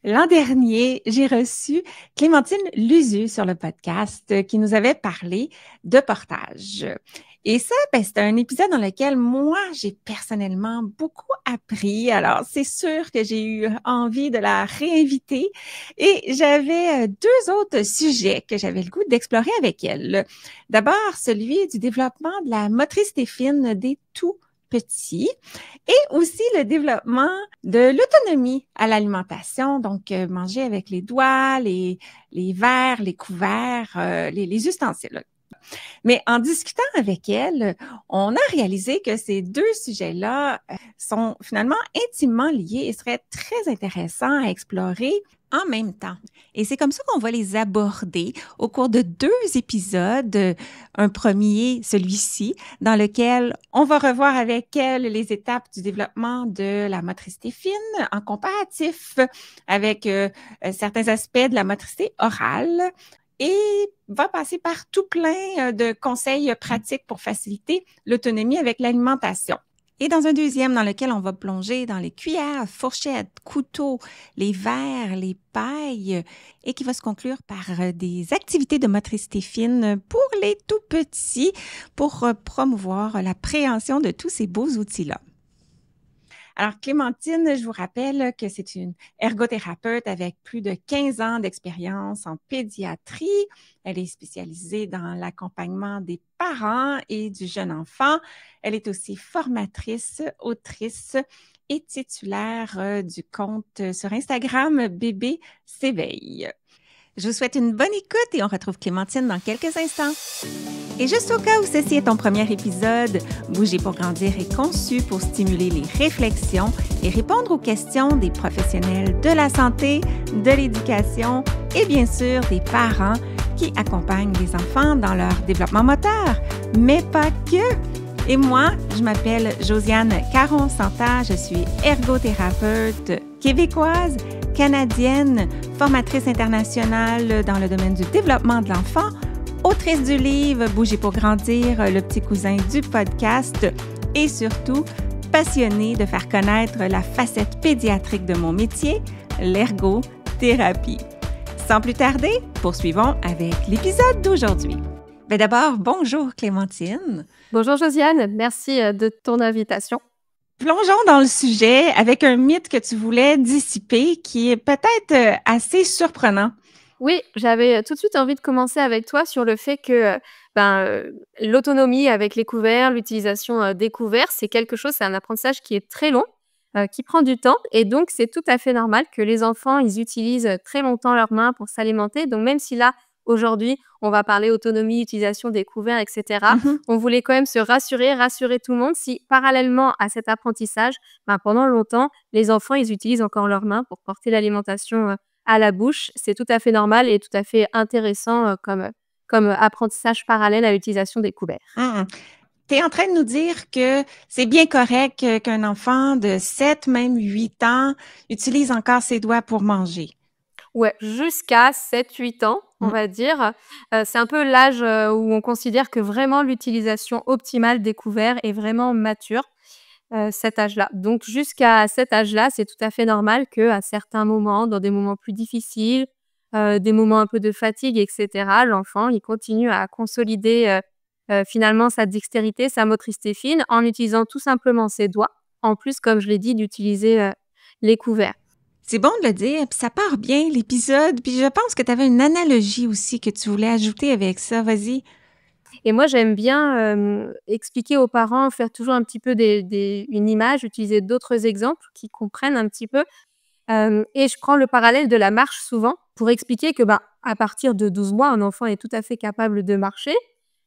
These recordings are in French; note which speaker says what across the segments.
Speaker 1: L'an dernier, j'ai reçu Clémentine Luzu sur le podcast qui nous avait parlé de portage. Et ça, c'était un épisode dans lequel moi, j'ai personnellement beaucoup appris. Alors, c'est sûr que j'ai eu envie de la réinviter et j'avais deux autres sujets que j'avais le goût d'explorer avec elle. D'abord, celui du développement de la motricité fine des tout petits et aussi le développement de l'autonomie à l'alimentation, donc manger avec les doigts, les verres, les couverts, les ustensiles. Mais en discutant avec elle, on a réalisé que ces deux sujets-là sont finalement intimement liés et seraient très intéressants à explorer en même temps. Et c'est comme ça qu'on va les aborder au cours de deux épisodes. Un premier, celui-ci, dans lequel on va revoir avec elle les étapes du développement de la motricité fine en comparatif avec certains aspects de la motricité orale et va passer par tout plein de conseils pratiques pour faciliter l'autonomie avec l'alimentation. Et dans un deuxième, dans lequel on va plonger dans les cuillères, fourchettes, couteaux, les verres, les pailles, et qui va se conclure par des activités de motricité fine pour les tout petits, pour promouvoir la préhension de tous ces beaux outils-là. Alors, Clémentine, je vous rappelle que c'est une ergothérapeute avec plus de 15 ans d'expérience en pédiatrie. Elle est spécialisée dans l'accompagnement des parents et du jeune enfant. Elle est aussi formatrice, autrice et titulaire du compte sur Instagram Bébé s'éveille. Je vous souhaite une bonne écoute et on retrouve Clémentine dans quelques instants. Et juste au cas où ceci est ton premier épisode, Bouger pour grandir est conçu pour stimuler les réflexions et répondre aux questions des professionnels de la santé, de l'éducation et bien sûr des parents qui accompagnent les enfants dans leur développement moteur, mais pas que. Et moi, je m'appelle Josiane Caron-Santa, je suis ergothérapeute québécoise, canadienne, formatrice internationale dans le domaine du développement de l'enfant, autrice du livre Bouger pour grandir, le petit cousin du podcast et surtout passionnée de faire connaître la facette pédiatrique de mon métier, l'ergothérapie. Sans plus tarder, poursuivons avec l'épisode d'aujourd'hui. Mais d'abord, bonjour Clémentine.
Speaker 2: Bonjour Josiane, merci de ton invitation.
Speaker 1: Plongeons dans le sujet avec un mythe que tu voulais dissiper qui est peut-être assez surprenant.
Speaker 2: Oui, j'avais tout de suite envie de commencer avec toi sur le fait que l'autonomie avec les couverts, l'utilisation des couverts, c'est un apprentissage qui est très long, qui prend du temps et donc c'est tout à fait normal que les enfants, ils utilisent très longtemps leurs mains pour s'alimenter. Donc même si là, aujourd'hui, on va parler autonomie, utilisation des couverts, etc. On voulait quand même se rassurer tout le monde si parallèlement à cet apprentissage, pendant longtemps, les enfants, ils utilisent encore leurs mains pour porter l'alimentation à la bouche. C'est tout à fait normal et tout à fait intéressant comme apprentissage parallèle à l'utilisation des couverts.
Speaker 1: Tu es en train de nous dire que c'est bien correct qu'un enfant de 7, même 8 ans utilise encore ses doigts pour manger.
Speaker 2: Ouais, jusqu'à 7-8 ans, on va dire. C'est un peu l'âge où on considère que vraiment l'utilisation optimale des couverts est vraiment mature, cet âge-là. Donc jusqu'à cet âge-là, c'est tout à fait normal qu'à certains moments, dans des moments plus difficiles, des moments un peu de fatigue, etc., l'enfant, il continue à consolider finalement sa dextérité, sa motricité fine, en utilisant tout simplement ses doigts, en plus, comme je l'ai dit, d'utiliser les couverts.
Speaker 1: C'est bon de le dire, puis ça part bien l'épisode, puis je pense que tu avais une analogie aussi que tu voulais ajouter avec ça, vas-y.
Speaker 2: Et moi, j'aime bien expliquer aux parents, faire toujours un petit peu une image, utiliser d'autres exemples qui comprennent un petit peu. Et je prends le parallèle de la marche souvent pour expliquer que à partir de 12 mois, un enfant est tout à fait capable de marcher.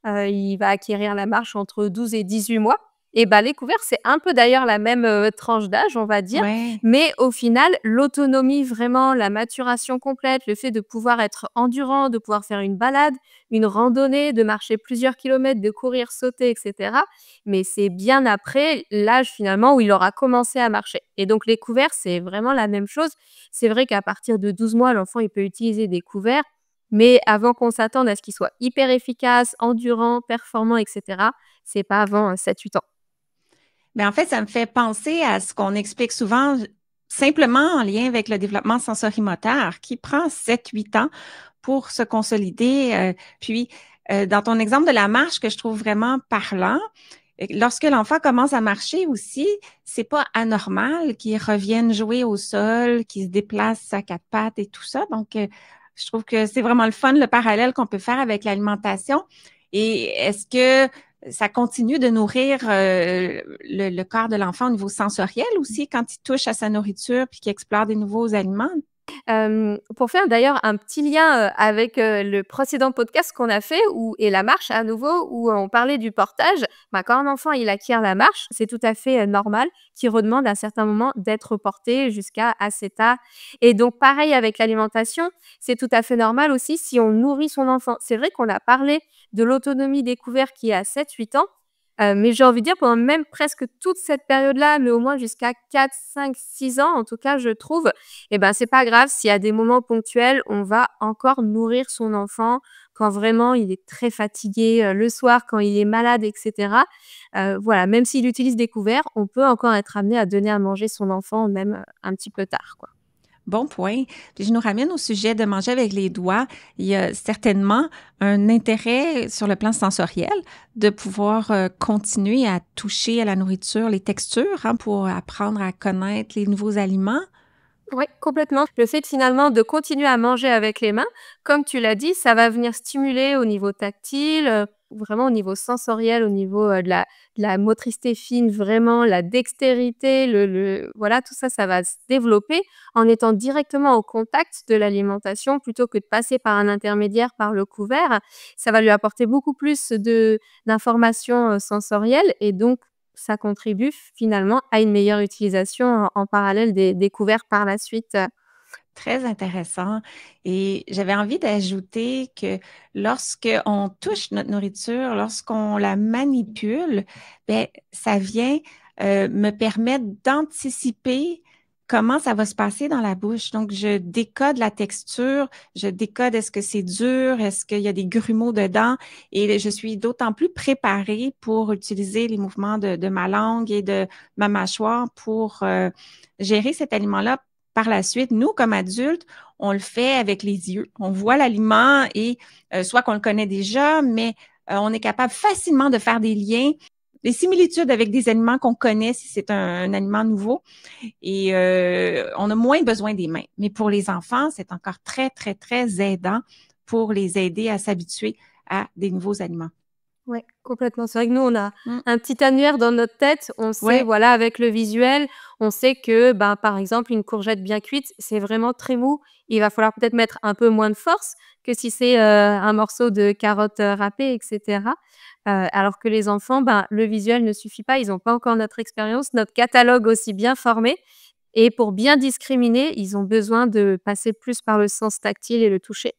Speaker 2: Il va acquérir la marche entre 12 et 18 mois. Et les couverts, c'est un peu d'ailleurs la même tranche d'âge, on va dire.
Speaker 1: Ouais.
Speaker 2: Mais au final, l'autonomie, vraiment, la maturation complète, le fait de pouvoir être endurant, de pouvoir faire une balade, une randonnée, de marcher plusieurs kilomètres, de courir, sauter, etc. Mais c'est bien après l'âge finalement où il aura commencé à marcher. Et donc les couverts, c'est vraiment la même chose. C'est vrai qu'à partir de 12 mois, l'enfant, il peut utiliser des couverts. Mais avant qu'on s'attende à ce qu'il soit hyper efficace, endurant, performant, etc., c'est pas avant 7-8 ans.
Speaker 1: Mais en fait, ça me fait penser à ce qu'on explique souvent, simplement en lien avec le développement sensorimoteur qui prend 7-8 ans pour se consolider. Dans ton exemple de la marche que je trouve vraiment parlant, lorsque l'enfant commence à marcher aussi, c'est pas anormal qu'il revienne jouer au sol, qu'il se déplace à quatre pattes et tout ça. Donc, je trouve que c'est vraiment le fun, le parallèle qu'on peut faire avec l'alimentation. Et est-ce que ça continue de nourrir le corps de l'enfant au niveau sensoriel aussi quand il touche à sa nourriture puis qu'il explore des nouveaux aliments?
Speaker 2: Pour faire d'ailleurs un petit lien, avec, le précédent podcast qu'on a fait et la marche à nouveau où on parlait du portage. Bah, quand un enfant il acquiert la marche, c'est tout à fait, normal qu'il redemande à un certain moment d'être porté jusqu'à cet âge et donc pareil avec l'alimentation, c'est tout à fait normal aussi si on nourrit son enfant. C'est vrai qu'on a parlé de l'autonomie découverte qui est à 7-8 ans, mais j'ai envie de dire pendant même presque toute cette période-là, mais au moins jusqu'à 4-5-6 ans en tout cas je trouve, et ben, c'est pas grave s'il y a des moments ponctuels, on va encore nourrir son enfant quand vraiment il est très fatigué, le soir, quand il est malade et cetera. Voilà, même s'il utilise des couverts, on peut encore être amené à donner à manger son enfant même, un petit peu tard, quoi.
Speaker 1: Bon point. Puis je nous ramène au sujet de manger avec les doigts. Il y a certainement un intérêt sur le plan sensoriel de pouvoir continuer à toucher à la nourriture, les textures, hein, pour apprendre à connaître les nouveaux aliments.
Speaker 2: Oui, complètement. Le fait finalement de continuer à manger avec les mains, comme tu l'as dit, ça va venir stimuler au niveau tactile, vraiment au niveau sensoriel, au niveau, de la motricité fine, vraiment la dextérité, voilà, tout ça, ça va se développer en étant directement au contact de l'alimentation plutôt que de passer par un intermédiaire, par le couvert. Ça va lui apporter beaucoup plus d'informations, sensorielles et donc ça contribue finalement à une meilleure utilisation en parallèle des couverts par la suite.
Speaker 1: Très intéressant. Et j'avais envie d'ajouter que lorsqu'on touche notre nourriture, lorsqu'on la manipule, ben, ça vient me permettre d'anticiper comment ça va se passer dans la bouche. Donc, je décode la texture, je décode est-ce que c'est dur, est-ce qu'il y a des grumeaux dedans, et je suis d'autant plus préparée pour utiliser les mouvements de ma langue et de ma mâchoire pour gérer cet aliment-là par la suite. Nous, comme adultes, on le fait avec les yeux. On voit l'aliment et soit qu'on le connaît déjà, mais on est capable facilement de faire des liens, des similitudes avec des aliments qu'on connaît si c'est un aliment nouveau. Et on a moins besoin des mains. Mais pour les enfants, c'est encore très, très, très aidant pour les aider à s'habituer à des nouveaux aliments.
Speaker 2: Ouais, complètement. C'est vrai que nous, on a
Speaker 1: Mm.
Speaker 2: un petit annuaire dans notre tête. On sait,
Speaker 1: Ouais.
Speaker 2: voilà, avec le visuel, on sait que, ben, par exemple, une courgette bien cuite, c'est vraiment très mou. Il va falloir peut-être mettre un peu moins de force que si c'est, un morceau de carotte, râpée et cetera. Alors que les enfants, ben, le visuel ne suffit pas. Ils n'ont pas encore notre expérience, notre catalogue aussi bien formé et pour bien discriminer, ils ont besoin de passer plus par le sens tactile et le toucher.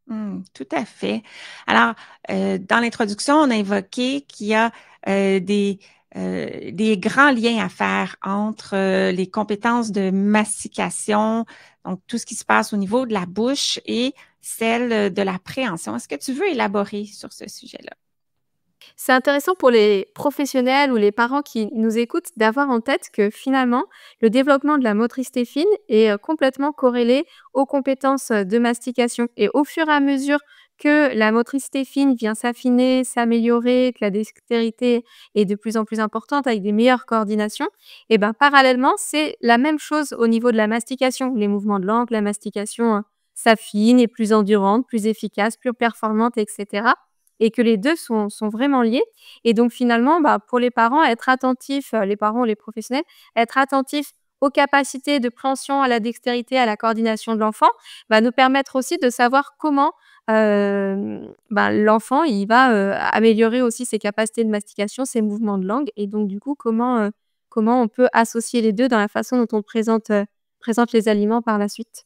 Speaker 2: Mmh.
Speaker 1: Tout à fait. Alors, dans l'introduction, on a évoqué qu'il y a des grands liens à faire entre les compétences de mastication, donc tout ce qui se passe au niveau de la bouche et celle de la préhension. Est-ce que tu veux élaborer sur ce sujet-là?
Speaker 2: C'est intéressant pour les professionnels ou les parents qui nous écoutent d'avoir en tête que finalement, le développement de la motricité fine est complètement corrélé aux compétences de mastication. Et au fur et à mesure que la motricité fine vient s'affiner, s'améliorer, que la dextérité est de plus en plus importante avec des meilleures coordinations, et ben parallèlement, c'est la même chose au niveau de la mastication. Les mouvements de langue, la mastication s'affine, est plus endurante, plus efficace, plus performante, etc. Et que les 2 sont vraiment liés et donc finalement, bah, pour les parents, être attentifs, les parents ou les professionnels, être attentifs aux capacités de préhension, à la dextérité, à la coordination de l'enfant, va nous permettre aussi de savoir comment, bah, l'enfant, il va, améliorer aussi ses capacités de mastication, ses mouvements de langue et donc du coup, comment on peut associer les 2 dans la façon dont on présente les aliments par la suite.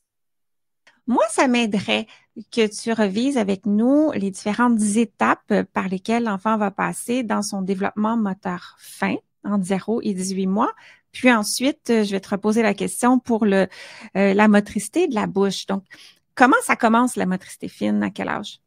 Speaker 1: Moi, ça m'aiderait que tu revises avec nous les différentes étapes par lesquelles l'enfant va passer dans son développement moteur fin entre 0 et 18 mois. Puis ensuite, je vais te reposer la question pour la motricité de la bouche. Donc, comment ça commence la motricité fine? À quel âge?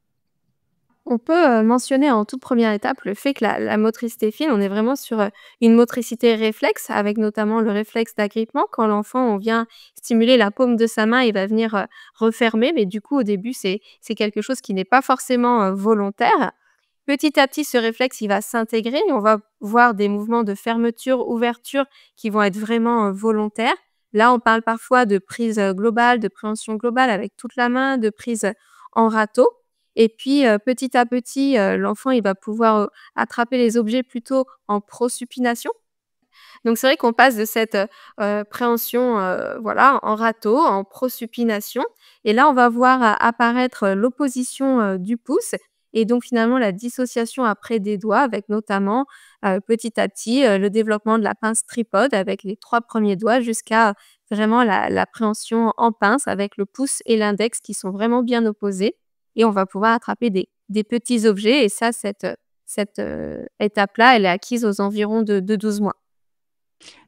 Speaker 2: On peut, mentionner en toute première étape le fait que la motricité fine, on est vraiment sur, une motricité réflexe avec notamment le réflexe d'agrippement. Quand l'enfant, on vient stimuler la paume de sa main, il va venir, refermer, mais du coup, au début, c'est quelque chose qui n'est pas forcément, volontaire. Petit à petit, ce réflexe, il va s'intégrer et on va voir des mouvements de fermeture, ouverture qui vont être vraiment, volontaires. Là, on parle parfois de prise, globale, de préhension globale avec toute la main, de prise, en râteau et puis, petit à petit, l'enfant, il va pouvoir, attraper les objets plutôt en prosupination. Donc c'est vrai qu'on passe de cette, préhension, voilà, en râteau, en prosupination et là, on va voir apparaître, l'opposition, du pouce et donc finalement la dissociation après des doigts avec notamment, petit à petit, le développement de la pince tripode avec les 3 premiers doigts jusqu'à vraiment la préhension en pince avec le pouce et l'index qui sont vraiment bien opposés et on va pouvoir attraper des petits objets et ça cette, étape-là, elle est acquise aux environs de 12 mois.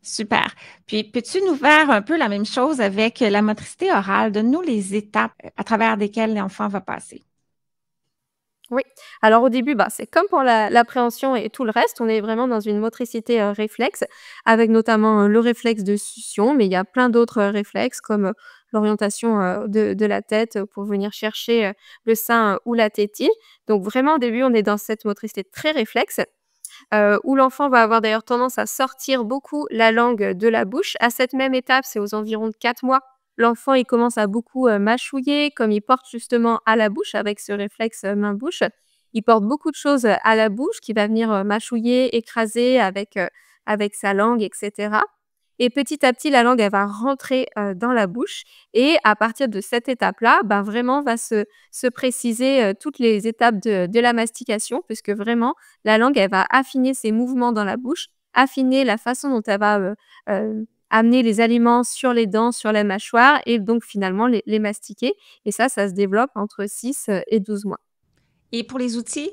Speaker 1: Super. Puis, peux-tu nous faire un peu la même chose avec la motricité orale? Donne-nous les étapes à travers lesquelles l'enfant va passer.
Speaker 2: Oui. Alors au début, bah, c'est comme pour l'appréhension et tout le reste, on est vraiment dans une motricité, réflexe avec notamment, le réflexe de succion, mais il y a plein d'autres, réflexes comme, l'orientation, de la tête, pour venir chercher, le sein ou la tétine. Donc vraiment au début, on est dans cette motricité très réflexe, où l'enfant va avoir d'ailleurs tendance à sortir beaucoup la langue de la bouche. À cette même étape, c'est aux environs de 4 mois, l'enfant, il commence à beaucoup, mâchouiller comme il porte justement à la bouche avec ce réflexe, main-bouche. Il porte beaucoup de choses, à la bouche qu'il va venir, mâchouiller, écraser avec sa langue et cetera et petit à petit, la langue, elle va rentrer, dans la bouche et à partir de cette étape-là, ben, vraiment va se préciser, toutes les étapes de la mastication puisque vraiment la langue, elle va affiner ses mouvements dans la bouche, affiner la façon dont elle va, amener les aliments sur les dents, sur la mâchoire et donc finalement les mastiquer et ça se développe entre 6 et 12 mois.
Speaker 1: Et pour les outils?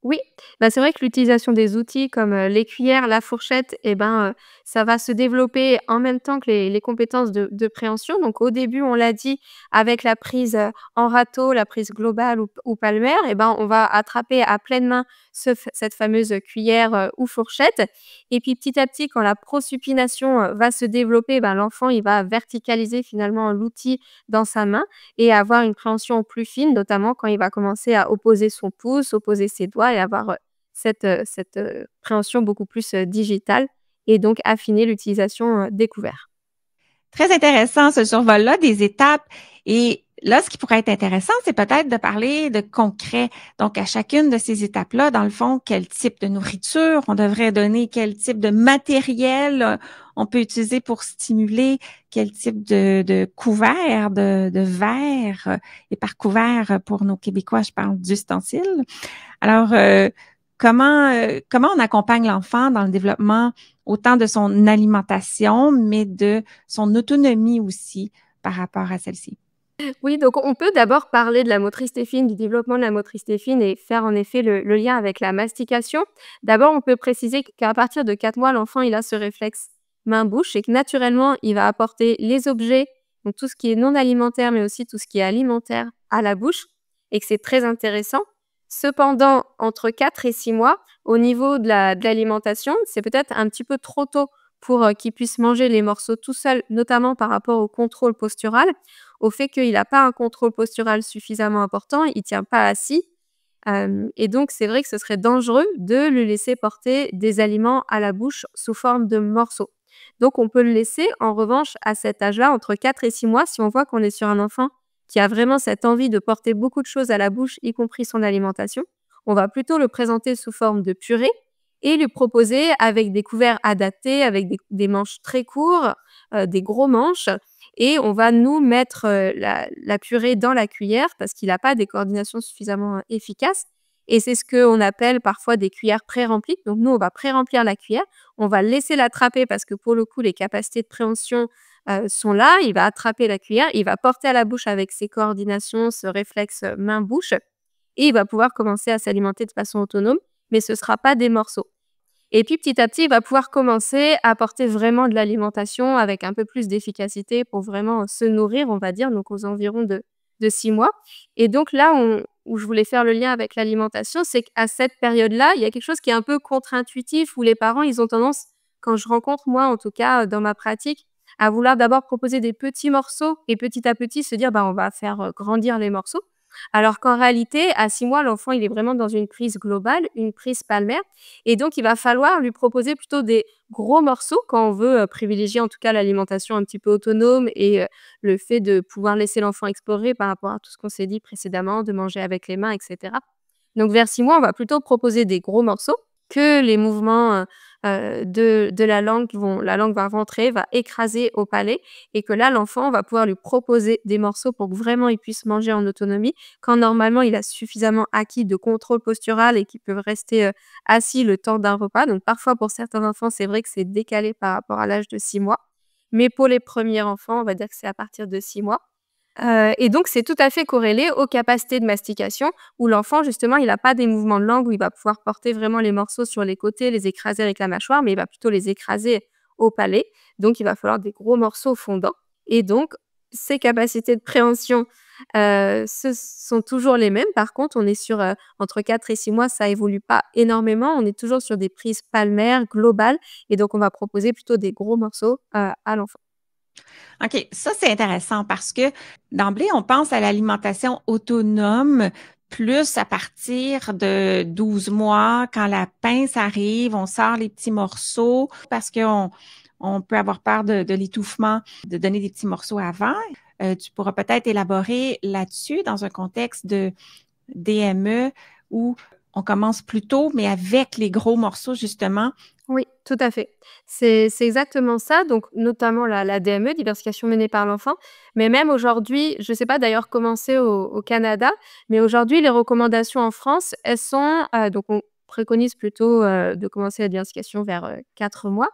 Speaker 2: Oui, bah, c'est vrai que l'utilisation des outils comme, les cuillères, la fourchette et ben, ça va se développer en même temps que les compétences de préhension. Donc au début, on l'a dit, avec la prise, en râteau, la prise globale ou palmaire et ben, on va attraper à pleine main cette fameuse cuillère, ou fourchette et puis petit à petit, quand la prosupination, va se développer, ben, l'enfant, il va verticaliser finalement l'outil dans sa main et avoir une préhension plus fine, notamment quand il va commencer à opposer son pouce, opposer ses doigts et avoir, cette préhension beaucoup plus, digitale et donc affiner l'utilisation, des couverts.
Speaker 1: Très intéressant ce survol-là des étapes. Et là, ce qui pourrait être intéressant, c'est peut-être de parler de concret. Donc, à chacune de ces étapes-là, dans le fond, quel type de nourriture on devrait donner, quel type de matériel on peut utiliser pour stimuler, quel type de couvert, de verre. Et par couvert, pour nos Québécois, je parle d'ustensiles. Alors, comment on accompagne l'enfant dans le développement autant de son alimentation, mais de son autonomie aussi par rapport à celle-ci?
Speaker 2: Oui, donc on peut d'abord parler de la motricité fine, du développement de la motricité fine et faire en effet le lien avec la mastication. D'abord, on peut préciser qu'à partir de 4 mois, l'enfant, il a ce réflexe main-bouche et que naturellement, il va apporter les objets, donc tout ce qui est non alimentaire, mais aussi tout ce qui est alimentaire à la bouche et que c'est très intéressant. Cependant, entre 4 et 6 mois, au niveau de l'alimentation, c'est peut-être un petit peu trop tôt pour, qu'il puisse manger les morceaux tout seul, notamment par rapport au contrôle postural, au fait qu'il n'a pas un contrôle postural suffisamment important, il tient pas assis, et donc c'est vrai que ce serait dangereux de le laisser porter des aliments à la bouche sous forme de morceaux. Donc on peut le laisser en revanche à cet âge-là, entre 4 et 6 mois, si on voit qu'on est sur un enfant qui a vraiment cette envie de porter beaucoup de choses à la bouche, y compris son alimentation, on va plutôt le présenter sous forme de purée et lui proposer avec des couverts adaptés, avec des manches très courts, des gros manches et on va nous mettre, la purée dans la cuillère parce qu'il a pas des coordinations suffisamment, efficaces et c'est ce qu'on appelle parfois des cuillères pré-remplies. Donc nous, on va pré-remplir la cuillère, on va laisser l'attraper parce que pour le coup, les capacités de préhension, sont là. Il va attraper la cuillère, il va porter à la bouche avec ses coordinations, ce réflexe, main-bouche et il va pouvoir commencer à s'alimenter de façon autonome, mais ce sera pas des morceaux. Et puis petit à petit, il va pouvoir commencer à apporter vraiment de l'alimentation avec un peu plus d'efficacité pour vraiment se nourrir, on va dire, donc aux environs de 6 mois. Et donc là, où je voulais faire le lien avec l'alimentation, c'est qu'à cette période-là, il y a quelque chose qui est un peu contre-intuitif où les parents, ils ont tendance, quand je rencontre moi en tout cas, dans ma pratique, à vouloir d'abord proposer des petits morceaux et petit à petit se dire: «Bah, on va faire, grandir les morceaux». Alors qu'en réalité, à 6 mois, l'enfant, il est vraiment dans une prise globale, une prise palmaire et donc il va falloir lui proposer plutôt des gros morceaux quand on veut, privilégier en tout cas l'alimentation un petit peu autonome et le fait de pouvoir laisser l'enfant explorer par rapport à tout ce qu'on s'est dit précédemment, de manger avec les mains et cetera. Donc vers 6 mois, on va plutôt proposer des gros morceaux que les mouvements, de la langue va rentrer, va écraser au palais et que là, l'enfant, on va pouvoir lui proposer des morceaux pour que vraiment il puisse manger en autonomie, quand normalement il a suffisamment acquis de contrôle postural et qu'il peut rester, assis le temps d'un repas. Donc parfois, pour certains enfants, c'est vrai que c'est décalé par rapport à l'âge de 6 mois. Mais pour les premiers enfants, on va dire que c'est à partir de 6 mois. Et donc c'est tout à fait corrélé aux capacités de mastication où l'enfant justement, il a pas des mouvements de langue où il va pouvoir porter vraiment les morceaux sur les côtés, les écraser avec la mâchoire, mais il va plutôt les écraser au palais. Donc il va falloir des gros morceaux fondants et donc ses capacités de préhension, ce sont toujours les mêmes. Par contre, on est sur, entre 4 et 6 mois, ça évolue pas énormément. On est toujours sur des prises palmaires globales et donc on va proposer plutôt des gros morceaux, à l'enfant.
Speaker 1: OK, ça, c'est intéressant parce que d'emblée, on pense à l'alimentation autonome plus à partir de 12 mois, quand la pince arrive, on sort les petits morceaux parce qu'on peut avoir peur de l'étouffement, de donner des petits morceaux avant. Tu pourras peut-être élaborer là-dessus dans un contexte de DME où on commence plus tôt, mais avec les gros morceaux, justement.
Speaker 2: Oui, tout à fait. C'est exactement ça, donc notamment la DME, diversification menée par l'enfant. Mais même aujourd'hui, je ne sais pas d'ailleurs comment c'est au Canada, mais aujourd'hui, les recommandations en France, elles sont, donc on préconise plutôt, de commencer la diversification vers, 4 mois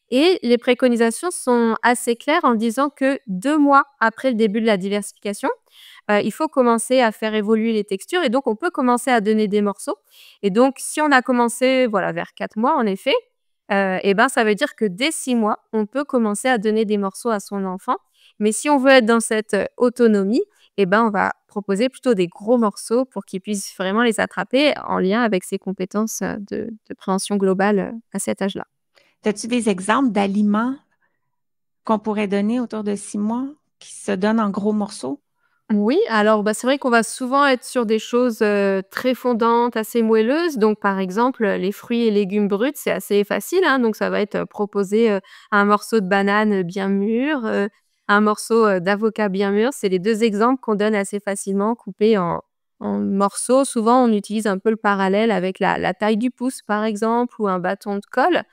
Speaker 2: et les préconisations sont assez claires en disant que 2 mois après le début de la diversification, il faut commencer à faire évoluer les textures et donc on peut commencer à donner des morceaux et donc si on a commencé, voilà, vers 4 mois en effet, et ben, ça veut dire que dès 6 mois, on peut commencer à donner des morceaux à son enfant. Mais si on veut être dans cette, autonomie et ben, on va proposer plutôt des gros morceaux pour qu'il puisse vraiment les attraper en lien avec ses compétences, de préhension globale, à cet âge-là.
Speaker 1: As-tu des exemples d'aliments qu'on pourrait donner autour de 6 mois qui se donnent en gros morceaux?
Speaker 2: Oui, alors, bah, c'est vrai qu'on va souvent être sur des choses, très fondantes, assez moelleuses. Donc, par exemple, les fruits et légumes bruts, c'est assez facile, hein. Donc ça va être, proposer, un morceau de banane, bien mûr, un morceau, d'avocat bien mûr. C'est les 2 exemples qu'on donne assez facilement coupés en morceaux. Souvent, on utilise un peu le parallèle avec la taille du pouce, par exemple, ou un bâton de colle.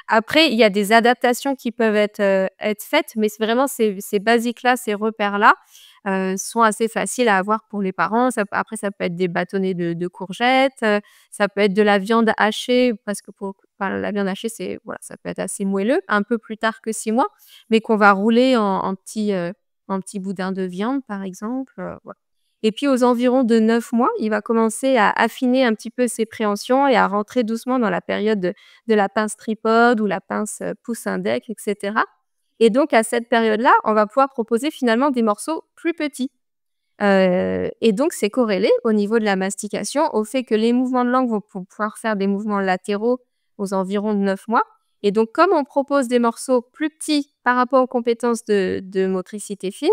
Speaker 2: Après, il y a des adaptations qui peuvent être faites, mais c'est vraiment ces basiques-là, ces repères-là, sont assez faciles à avoir pour les parents. Ça peut être des bâtonnets de courgettes, ça peut être de la viande hachée parce que la viande hachée, voilà, ça peut être assez moelleux, un peu plus tard que 6 mois, mais qu'on va rouler en petits boudins de viande, par exemple, voilà. Et puis aux environs de 9 mois, il va commencer à affiner un petit peu ses préhensions et à rentrer doucement dans la période de la pince tripode ou la pince, pouce-index et cetera. Et donc à cette période-là, on va pouvoir proposer finalement des morceaux plus petits. Et donc c'est corrélé au niveau de la mastication au fait que les mouvements de langue vont pouvoir faire des mouvements latéraux aux environs de 9 mois. Et donc comme on propose des morceaux plus petits par rapport aux compétences de motricité fine,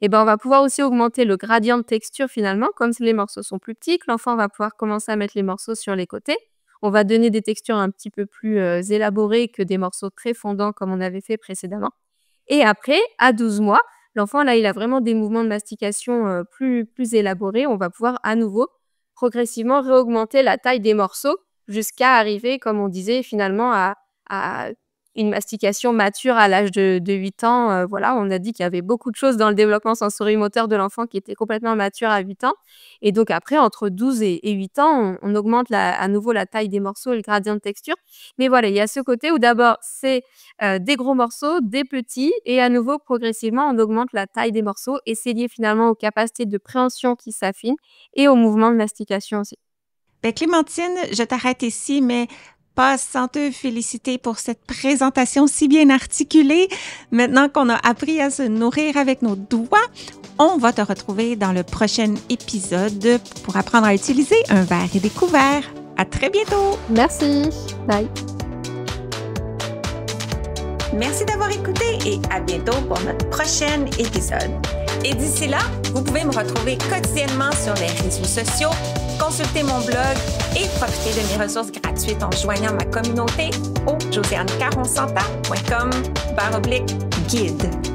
Speaker 2: et ben, on va pouvoir aussi augmenter le gradient de texture finalement, comme les morceaux sont plus petits, que l'enfant va pouvoir commencer à mettre les morceaux sur les côtés. On va donner des textures un petit peu plus, élaborées que des morceaux très fondants comme on avait fait précédemment. Et après, à 12 mois, l'enfant là, il a vraiment des mouvements de mastication, plus élaborés. On va pouvoir à nouveau progressivement réaugmenter la taille des morceaux jusqu'à arriver, comme on disait finalement à une mastication mature à l'âge de 8 ans, voilà, on a dit qu'il y avait beaucoup de choses dans le développement sensori-moteur de l'enfant qui étaient complètement matures à 8 ans et donc après entre 12 et 8 ans, on augmente à nouveau la taille des morceaux et le gradient de texture. Mais voilà, il y a ce côté où d'abord c'est, des gros morceaux, des petits et à nouveau progressivement on augmente la taille des morceaux et c'est lié finalement aux capacités de préhension qui s'affinent et aux mouvements de mastication aussi.
Speaker 1: Ben, Clémentine, je t'arrête ici, mais pas sans te féliciter pour cette présentation si bien articulée. Maintenant qu'on a appris à se nourrir avec nos doigts, On va te retrouver dans le prochain épisode pour apprendre à utiliser un verre et des couverts. À très bientôt!
Speaker 2: Merci! Bye!
Speaker 1: Merci d'avoir écouté et à bientôt pour notre prochain épisode. Et d'ici là, vous pouvez me retrouver quotidiennement sur les réseaux sociaux, consulter mon blog et profiter de mes ressources gratuites en joignant ma communauté au josiannecaronsanta.com/guide.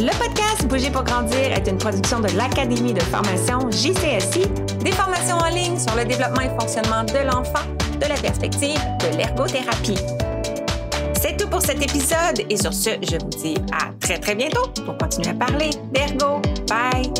Speaker 1: Le podcast Bouger pour grandir est une production de l'Académie de formation JCSI, des formations en ligne sur le développement et fonctionnement de l'enfant, de la perspective de l'ergothérapie. C'est tout pour cet épisode et sur ce, je vous dis à très bientôt pour continuer à parler d'ergo. Bye!